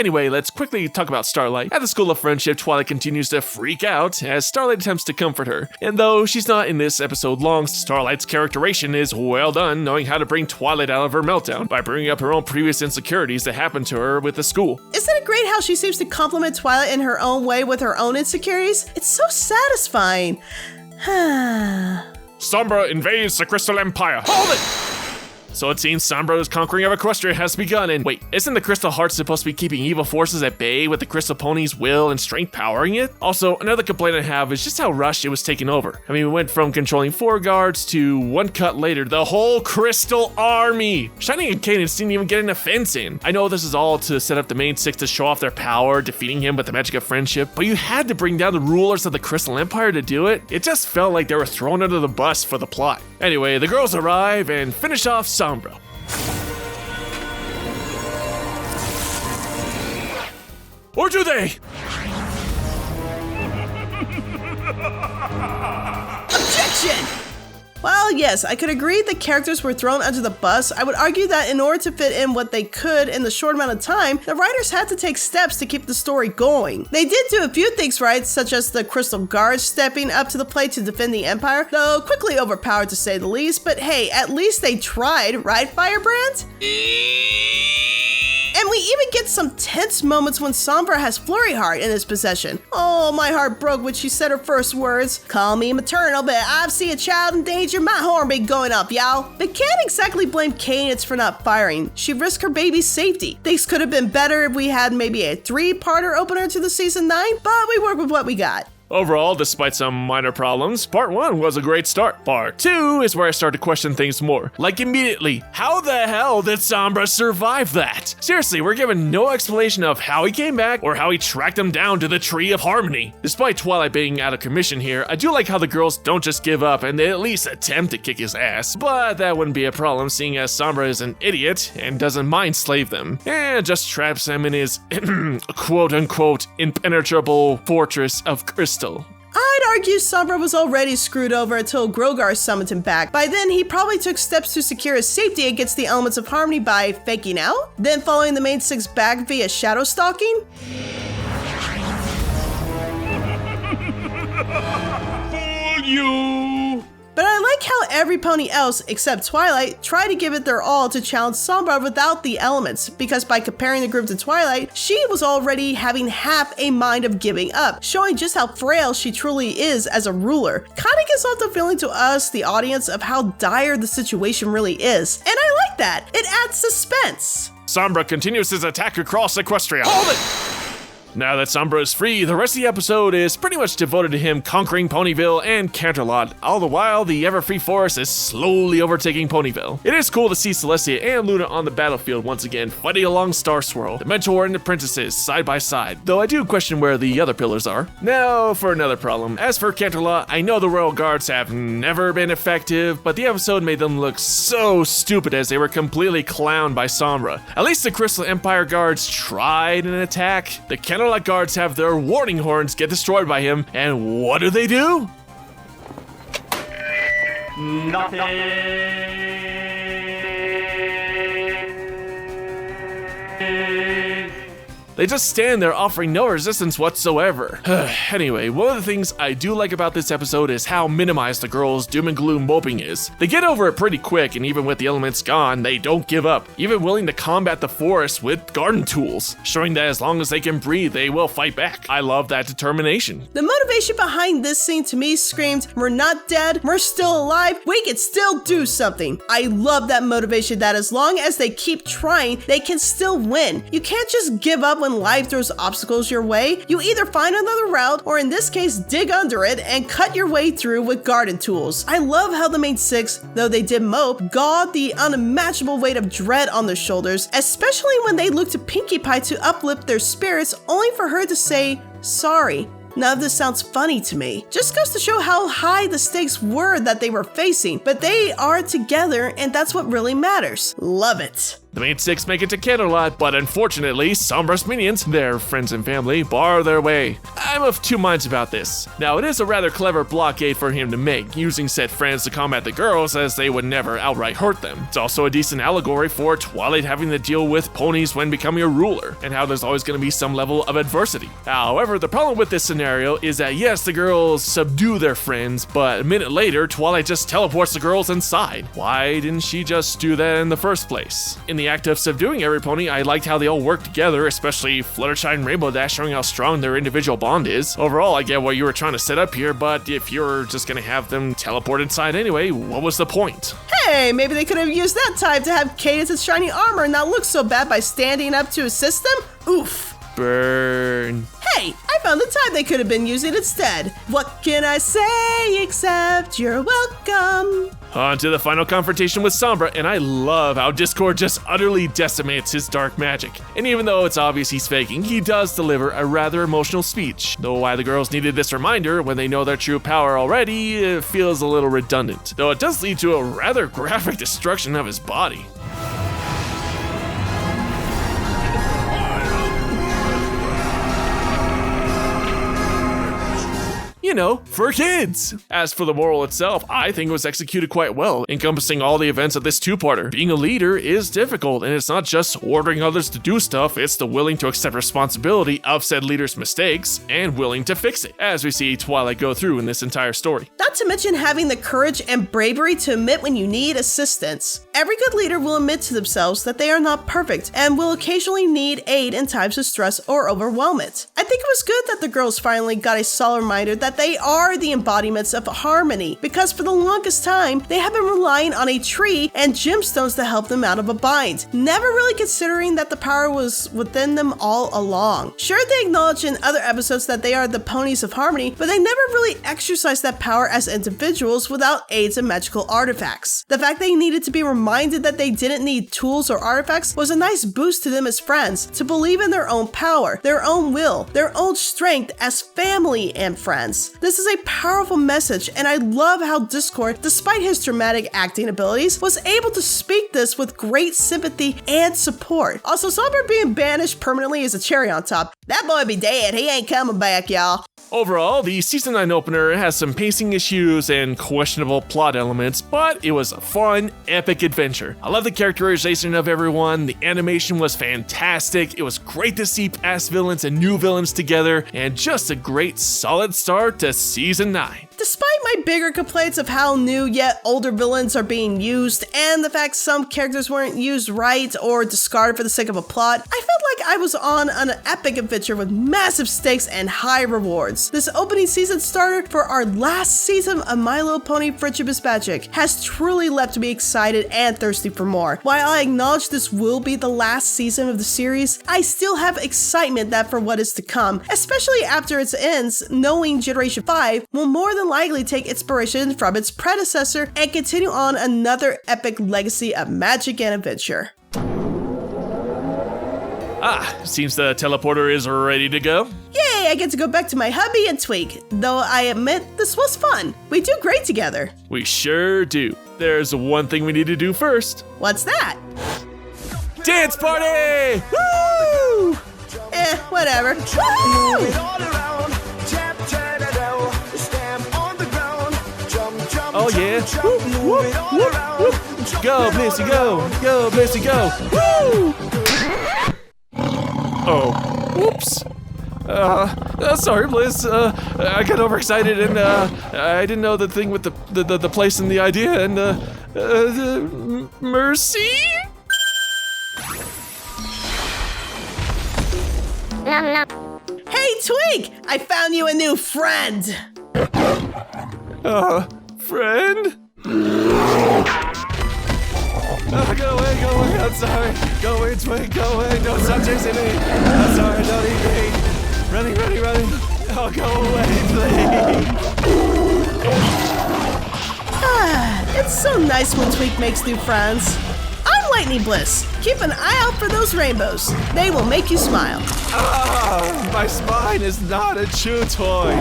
Anyway, let's quickly talk about Starlight. At the School of Friendship, Twilight continues to freak out as Starlight attempts to comfort her. And though she's not in this episode long, Starlight's characterization is well done, knowing how to bring Twilight out of her meltdown by bringing up her own previous insecurities that happened to her with the school. Isn't it great how she seems to compliment Twilight in her own way with her own insecurities? It's so satisfying. Sombra invades the Crystal Empire. Hold it! So it seems Sombra's conquering of Equestria has begun, and wait, isn't the Crystal Heart supposed to be keeping evil forces at bay with the Crystal Pony's will and strength powering it? Also, another complaint I have is just how rushed it was taken over. I mean, we went from controlling 4 guards to one cut later, the whole Crystal Army! Shining and Cadence didn't even get an offense in. I know this is all to set up the main 6 to show off their power, defeating him with the magic of friendship, but you had to bring down the rulers of the Crystal Empire to do it? It just felt like they were thrown under the bus for the plot. Anyway, the girls arrive and finish off Sombra. Or do they? Objection! Well, yes, I could agree the characters were thrown under the bus. I would argue that in order to fit in what they could in the short amount of time, the writers had to take steps to keep the story going. They did do a few things right, such as the Crystal Guards stepping up to the plate to defend the Empire, though quickly overpowered to say the least, but hey, at least they tried, right, Firebrand? And we even get some tense moments when Sombra has Flurry Heart in his possession. Oh, my heart broke when she said her first words. Call me maternal, but I've seen a child in danger, my horn be going up, y'all. But can't exactly blame Cadence for not firing. She risked her baby's safety. Things could have been better if we had maybe a 3-parter opener to the season 9, but we work with what we got. Overall, despite some minor problems, part 1 was a great start. Part 2 is where I start to question things more. Like immediately, how the hell did Sombra survive that? Seriously, we're given no explanation of how he came back or how he tracked him down to the Tree of Harmony. Despite Twilight being out of commission here, I do like how the girls don't just give up and they at least attempt to kick his ass. But that wouldn't be a problem seeing as Sombra is an idiot and doesn't mind slave them. And just traps them in his quote-unquote impenetrable fortress of crystal. I'd argue Sombra was already screwed over until Grogar summoned him back. By then, he probably took steps to secure his safety against the elements of harmony by faking out, then following the main 6 back via shadow stalking. Fool you! But I like how every pony else, except Twilight, tried to give it their all to challenge Sombra without the elements, because by comparing the group to Twilight, she was already having half a mind of giving up, showing just how frail she truly is as a ruler. Kinda gives off the feeling to us, the audience, of how dire the situation really is. And I like that. It adds suspense. Sombra continues his attack across Equestria. Hold it! Now that Sombra is free, the rest of the episode is pretty much devoted to him conquering Ponyville and Canterlot. All the while, the ever-free forest is slowly overtaking Ponyville. It is cool to see Celestia and Luna on the battlefield once again, fighting along Star Swirl, the Mentor and the Princesses, side by side, though I do question where the other pillars are. Now, for another problem. As for Canterlot, I know the Royal Guards have never been effective, but the episode made them look so stupid as they were completely clowned by Sombra. At least the Crystal Empire Guards tried an attack. The Canterlot Guards have their warning horns get destroyed by him, and what do? Nothing. They just stand there offering no resistance whatsoever. Anyway, one of the things I do like about this episode is how minimized the girls' doom and gloom moping is. They get over it pretty quick, and even with the elements gone, they don't give up, even willing to combat the forest with garden tools, showing that as long as they can breathe, they will fight back. I love that determination. The motivation behind this scene to me screamed, we're not dead, we're still alive, we can still do something. I love that motivation that as long as they keep trying, they can still win. You can't just give up when life throws obstacles your way. You either find another route, or in this case, dig under it and cut your way through with garden tools. I love how the main 6, though they did mope, got the unimaginable weight of dread on their shoulders, especially when they looked to Pinkie Pie to uplift their spirits, only for her to say, sorry. None of this sounds funny to me. Just goes to show how high the stakes were that they were facing, but they are together and that's what really matters. Love it. The main 6 make it to Canterlot, but unfortunately, Sombra's minions, their friends and family, bar their way. I'm of two minds about this. Now, it is a rather clever blockade for him to make, using said friends to combat the girls as they would never outright hurt them. It's also a decent allegory for Twilight having to deal with ponies when becoming a ruler, and how there's always going to be some level of adversity. However, the problem with this scenario is that yes, the girls subdue their friends, but a minute later, Twilight just teleports the girls inside. Why didn't she just do that in the first place? In the act of subduing every pony, I liked how they all worked together, especially Fluttershy and Rainbow Dash, showing how strong their individual bond is. Overall, I get what you were trying to set up here, but if you're just gonna have them teleport inside anyway, what was the point? Hey, maybe they could have used that time to have Cadence's shiny armor not look so bad by standing up to assist them? Oof. Burn. Hey, I found the time they could have been using instead. What can I say except you're welcome? On to the final confrontation with Sombra, and I love how Discord just utterly decimates his dark magic. And even though it's obvious he's faking, he does deliver a rather emotional speech. Though why the girls needed this reminder when they know their true power already, it feels a little redundant. Though it does lead to a rather graphic destruction of his body. You know, for kids. As for the moral itself, I think it was executed quite well, encompassing all the events of this two-parter. Being a leader is difficult, and it's not just ordering others to do stuff, it's the willing to accept responsibility of said leader's mistakes and willing to fix it, as we see Twilight go through in this entire story. Not to mention having the courage and bravery to admit when you need assistance. Every good leader will admit to themselves that they are not perfect and will occasionally need aid in times of stress or overwhelmment. I think it was good that the girls finally got a solid reminder that they are the embodiments of harmony, because for the longest time, they have been relying on a tree and gemstones to help them out of a bind, never really considering that the power was within them all along. Sure, they acknowledge in other episodes that they are the ponies of harmony, but they never really exercise that power as individuals without aids and magical artifacts. The fact they needed to be reminded that they didn't need tools or artifacts was a nice boost to them as friends, to believe in their own power, their own will, their own strength as family and friends. This is a powerful message, and I love how Discord, despite his dramatic acting abilities, was able to speak this with great sympathy and support. Also, Sombra being banished permanently is a cherry on top. That boy be dead, he ain't coming back, y'all. Overall, the Season 9 opener has some pacing issues and questionable plot elements, but it was a fun, epic adventure. I love the characterization of everyone, the animation was fantastic, it was great to see past villains and new villains together, and just a great solid start to Season 9. Despite my bigger complaints of how new yet older villains are being used, and the fact some characters weren't used right or discarded for the sake of a plot, I felt like I was on an epic adventure with massive stakes and high rewards. This opening season starter for our last season of My Little Pony Friendship is Magic has truly left me excited and thirsty for more. While I acknowledge this will be the last season of the series, I still have excitement that for what is to come, especially after it ends, knowing Generation 5 will more than likely take inspiration from its predecessor and continue on another epic legacy of magic and adventure. Seems the teleporter is ready to go. Yay, I get to go back to my hubby and tweak, though I admit this was fun. We do great together. We sure do. There's one thing we need to do first. What's that? Dance party! Woo! Whatever. Woo! Oh yeah. Whoop, whoop, whoop, whoop. Go, Blissy, go. Go, Blissy, go. Woo! Oh, whoops. Sorry, Bliss. I got overexcited and I didn't know the thing with the place and the idea and mercy? Hey, Twink! I found you a new friend! Friend? Go away, I'm sorry. Go away, Twink, go away. Don't stop chasing me. I'm sorry, don't eat me. Running. Oh, go away, please. It's so nice when Twink makes new friends. I'm Lightning Bliss. Keep an eye out for those rainbows. They will make you smile. My spine is not a chew toy.